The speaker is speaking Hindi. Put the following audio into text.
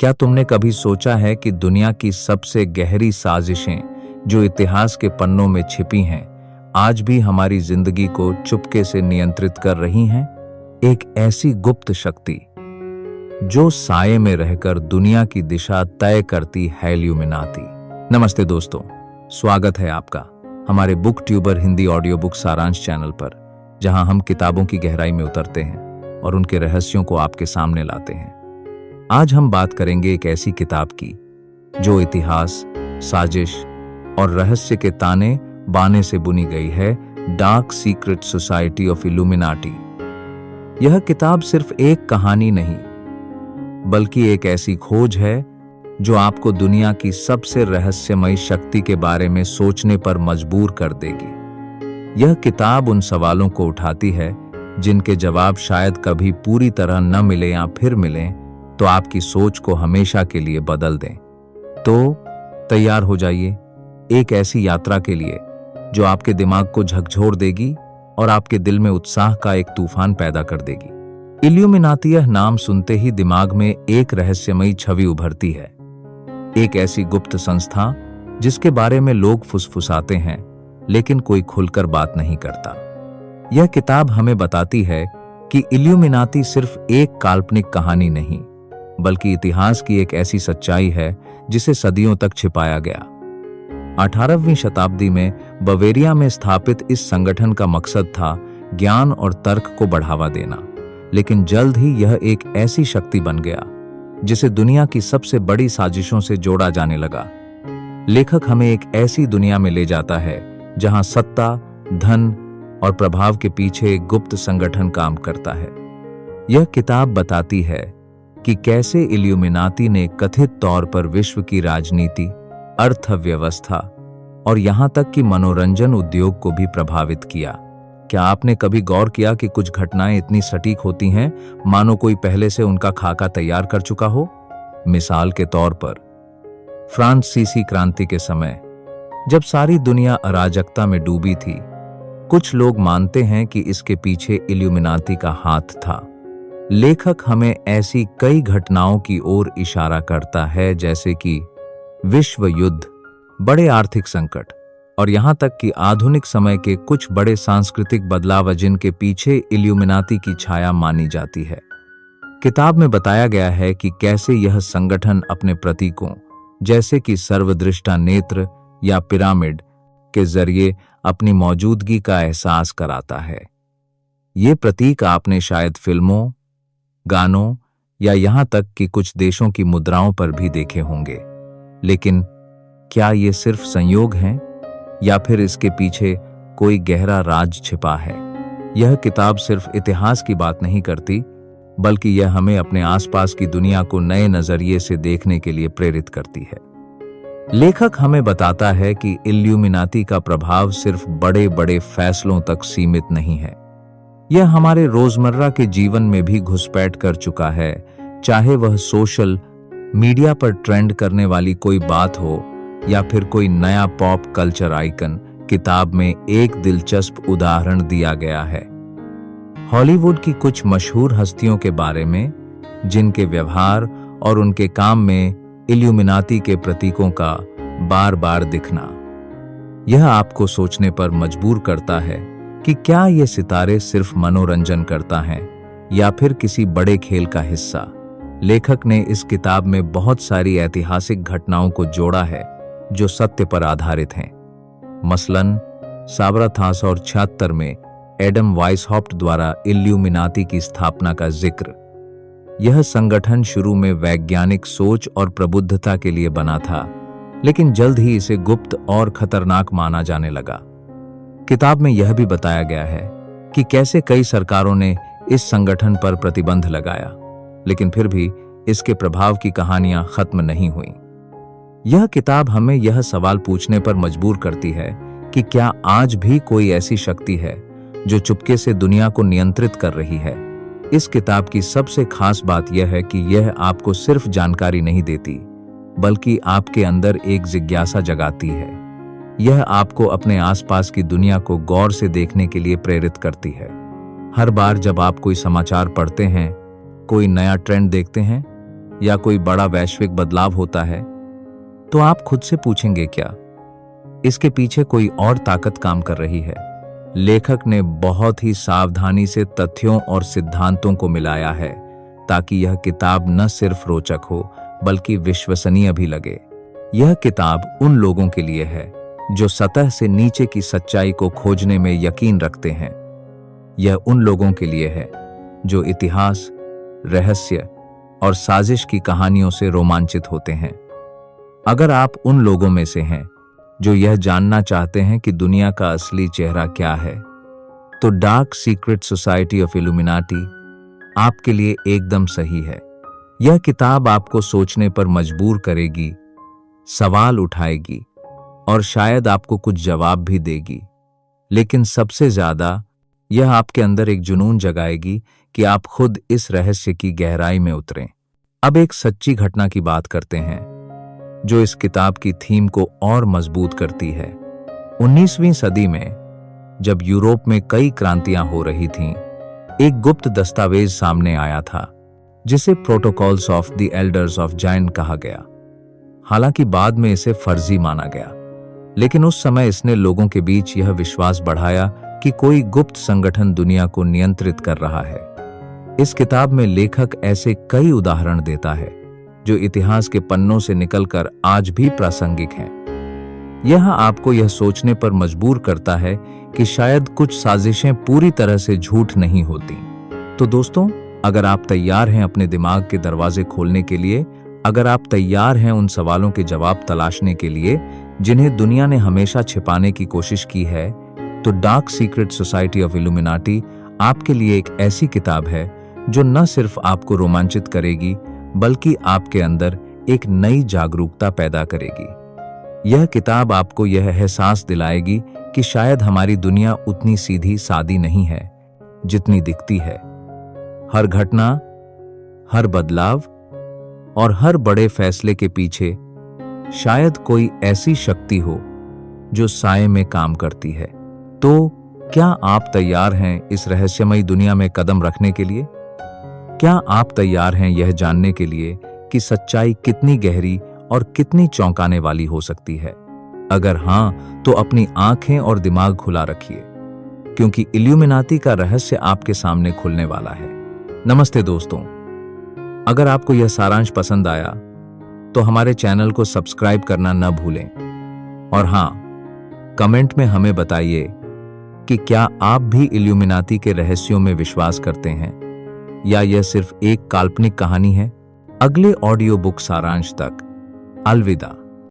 क्या तुमने कभी सोचा है कि दुनिया की सबसे गहरी साजिशें जो इतिहास के पन्नों में छिपी हैं, आज भी हमारी जिंदगी को चुपके से नियंत्रित कर रही हैं? एक ऐसी गुप्त शक्ति जो साये में रहकर दुनिया की दिशा तय करती है, इल्यूमिनाती। नमस्ते दोस्तों, स्वागत है आपका हमारे book tuber Hindi audio book सारांश चैनल पर, जहां हम किताबों की गहराई में उतरते हैं और उनके रहस्यों को आपके सामने लाते हैं। आज हम बात करेंगे एक ऐसी किताब की जो इतिहास, साजिश और रहस्य के ताने बाने से बुनी गई है, dark secret society of illuminati. यह किताब सिर्फ एक कहानी नहीं, बल्कि एक ऐसी खोज है जो आपको दुनिया की सबसे रहस्यमयी शक्ति के बारे में सोचने पर मजबूर कर देगी। यह किताब उन सवालों को उठाती है जिनके जवाब शायद कभी पूरी तरह न मिले या फिर मिलें तो आपकी सोच को हमेशा के लिए बदल दें। तो तैयार हो जाइए एक ऐसी यात्रा के लिए जो आपके दिमाग को झकझोर देगी और आपके दिल में उत्साह का एक तूफान पैदा कर देगी। इल्यूमिनाती, यह नाम सुनते ही दिमाग में एक रहस्यमयी छवि उभरती है, एक ऐसी गुप्त संस्था जिसके बारे में लोग फुसफुसाते हैं लेकिन कोई खुलकर बात नहीं करता। यह किताब हमें बताती है कि इल्यूमिनाती सिर्फ एक काल्पनिक कहानी नहीं, बल्कि इतिहास की एक ऐसी सच्चाई है जिसे सदियों तक छिपाया गया। 18वीं शताब्दी में बवेरिया में स्थापित इस संगठन का मकसद था ज्ञान और तर्क को बढ़ावा देना, लेकिन जल्द ही यह एक ऐसी शक्ति बन गया जिसे दुनिया की सबसे बड़ी साजिशों से जोड़ा जाने लगा। लेखक हमें एक ऐसी दुनिया में ले जाता है जहां सत्ता, धन और प्रभाव के पीछे एक गुप्त संगठन काम करता है। यह किताब बताती है कि कैसे इल्यूमिनाती ने कथित तौर पर विश्व की राजनीति, अर्थव्यवस्था और यहां तक कि मनोरंजन उद्योग को भी प्रभावित किया। क्या आपने कभी गौर किया कि कुछ घटनाएं इतनी सटीक होती हैं मानो कोई पहले से उनका खाका तैयार कर चुका हो? मिसाल के तौर पर फ्रांसीसी क्रांति के समय जब सारी दुनिया अराजकता में डूबी थी, कुछ लोग मानते हैं कि इसके पीछे इल्यूमिनाती का हाथ था। लेखक हमें ऐसी कई घटनाओं की ओर इशारा करता है, जैसे कि विश्व युद्ध, बड़े आर्थिक संकट और यहां तक कि आधुनिक समय के कुछ बड़े सांस्कृतिक बदलाव जिनके पीछे इल्यूमिनाती की छाया मानी जाती है। किताब में बताया गया है कि कैसे यह संगठन अपने प्रतीकों, जैसे कि सर्वदृष्टा नेत्र या पिरामिड, के जरिए अपनी मौजूदगी का एहसास कराता है। ये प्रतीक आपने शायद फिल्मों, गानों या यहां तक कि कुछ देशों की मुद्राओं पर भी देखे होंगे, लेकिन क्या ये सिर्फ संयोग हैं या फिर इसके पीछे कोई गहरा राज छिपा है? यह किताब सिर्फ इतिहास की बात नहीं करती, बल्कि यह हमें अपने आसपास की दुनिया को नए नजरिए से देखने के लिए प्रेरित करती है। लेखक हमें बताता है कि इल्यूमिनाती का प्रभाव सिर्फ बड़े बड़े फैसलों तक सीमित नहीं है, यह हमारे रोजमर्रा के जीवन में भी घुसपैठ कर चुका है। चाहे वह सोशल मीडिया पर ट्रेंड करने वाली कोई बात हो या फिर कोई नया पॉप कल्चर आइकन, किताब में एक दिलचस्प उदाहरण दिया गया है हॉलीवुड की कुछ मशहूर हस्तियों के बारे में, जिनके व्यवहार और उनके काम में इल्यूमिनाती के प्रतीकों का बार बार दिखना। यह आपको सोचने पर मजबूर करता है कि क्या ये सितारे सिर्फ मनोरंजन करता है या फिर किसी बड़े खेल का हिस्सा। लेखक ने इस किताब में बहुत सारी ऐतिहासिक घटनाओं को जोड़ा है जो सत्य पर आधारित हैं। मसलन 1776 में एडम वाइसहॉफ्ट द्वारा इल्यूमिनाती की स्थापना का जिक्र। यह संगठन शुरू में वैज्ञानिक सोच और प्रबुद्धता के लिए बना था, लेकिन जल्द ही इसे गुप्त और खतरनाक माना जाने लगा। किताब में यह भी बताया गया है कि कैसे कई सरकारों ने इस संगठन पर प्रतिबंध लगाया, लेकिन फिर भी इसके प्रभाव की कहानियां खत्म नहीं हुई। यह किताब हमें यह सवाल पूछने पर मजबूर करती है कि क्या आज भी कोई ऐसी शक्ति है जो चुपके से दुनिया को नियंत्रित कर रही है। इस किताब की सबसे खास बात यह है कि यह आपको सिर्फ जानकारी नहीं देती, बल्कि आपके अंदर एक जिज्ञासा जगाती है। यह आपको अपने आसपास की दुनिया को गौर से देखने के लिए प्रेरित करती है। हर बार जब आप कोई समाचार पढ़ते हैं, कोई नया ट्रेंड देखते हैं या कोई बड़ा वैश्विक बदलाव होता है, तो आप खुद से पूछेंगे क्या इसके पीछे कोई और ताकत काम कर रही है? लेखक ने बहुत ही सावधानी से तथ्यों और सिद्धांतों को मिलाया है ताकि यह किताब न सिर्फ रोचक हो बल्कि विश्वसनीय भी लगे। यह किताब उन लोगों के लिए है जो सतह से नीचे की सच्चाई को खोजने में यकीन रखते हैं। यह उन लोगों के लिए है जो इतिहास, रहस्य और साजिश की कहानियों से रोमांचित होते हैं। अगर आप उन लोगों में से हैं जो यह जानना चाहते हैं कि दुनिया का असली चेहरा क्या है, तो dark secret society of illuminati आपके लिए एकदम सही है। यह किताब आपको सोचने पर मजबूर करेगी, सवाल उठाएगी और शायद आपको कुछ जवाब भी देगी, लेकिन सबसे ज्यादा यह आपके अंदर एक जुनून जगाएगी कि आप खुद इस रहस्य की गहराई में उतरें। अब एक सच्ची घटना की बात करते हैं जो इस किताब की थीम को और मजबूत करती है। 19वीं सदी में जब यूरोप में कई क्रांतियां हो रही थीं, एक गुप्त दस्तावेज सामने आया था जिसे protocols of the elders of जाइन कहा गया। हालांकि बाद में इसे फर्जी माना गया, लेकिन उस समय इसने लोगों के बीच यह विश्वास बढ़ाया कि कोई गुप्त संगठन दुनिया को नियंत्रित कर रहा है। इस किताब में लेखक ऐसे कई उदाहरण देता है जो इतिहास के पन्नों से निकलकर आज भी प्रासंगिक हैं। यह आपको यह सोचने पर मजबूर करता है कि शायद कुछ साजिशें पूरी तरह से झूठ नहीं होती। तो दोस्तों, अगर आप तैयार हैं अपने दिमाग के दरवाजे खोलने के लिए, अगर आप तैयार हैं उन सवालों के जवाब तलाशने के लिए जिन्हें दुनिया ने हमेशा छिपाने की कोशिश की है, तो dark secret society of illuminati आपके लिए एक ऐसी किताब है जो न सिर्फ आपको रोमांचित करेगी बल्कि आपके अंदर एक नई जागरूकता पैदा करेगी। यह किताब आपको यह एहसास दिलाएगी कि शायद हमारी दुनिया उतनी सीधी सादी नहीं है जितनी दिखती है। हर घटना, हर बदलाव और हर बड़े फैसले के पीछे शायद कोई ऐसी शक्ति हो जो साये में काम करती है। तो क्या आप तैयार हैं इस रहस्यमयी दुनिया में कदम रखने के लिए? क्या आप तैयार हैं यह जानने के लिए कि सच्चाई कितनी गहरी और कितनी चौंकाने वाली हो सकती है? अगर हां, तो अपनी आंखें और दिमाग खुला रखिए, क्योंकि इल्यूमिनाटी का रहस्य आपके सामने खुलने वाला है। नमस्ते दोस्तों, अगर आपको यह सारांश पसंद आया तो हमारे चैनल को सब्सक्राइब करना न भूलें। और हां, कमेंट में हमें बताइए कि क्या आप भी इल्यूमिनाटी के रहस्यों में विश्वास करते हैं या यह सिर्फ एक काल्पनिक कहानी है। अगले ऑडियो बुक सारांश तक अलविदा।